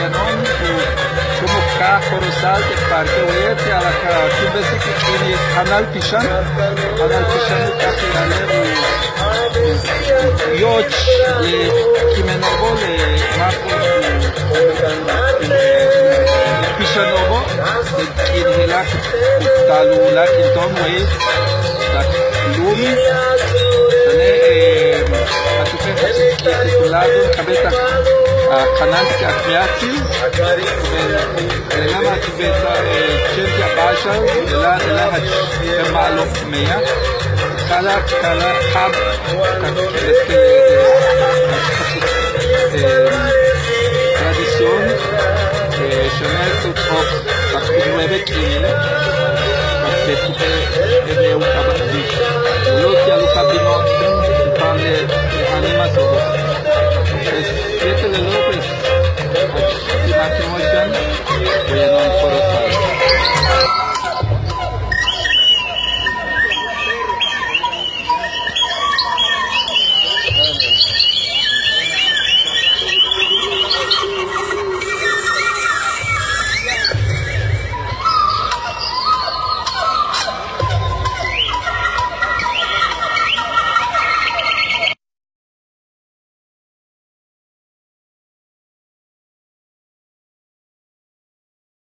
Trianon, como carro rosal de parque oeste a la cara. Tú ves que tiene canal Pishan Yoch, Kimenovo, Marco Pishanovo, Kinhelak, Talulak, Tom Way, Lumi, titulado Cabeta Canal Teatriati, וגם הקבוצה צ'לטי הבאשה, אלא מעלו מאה, קלה חב, טרדיציון, שומעת אותו בקרבת כלילה, בקרבת הוא קבדיש, לא כי אלו קבדים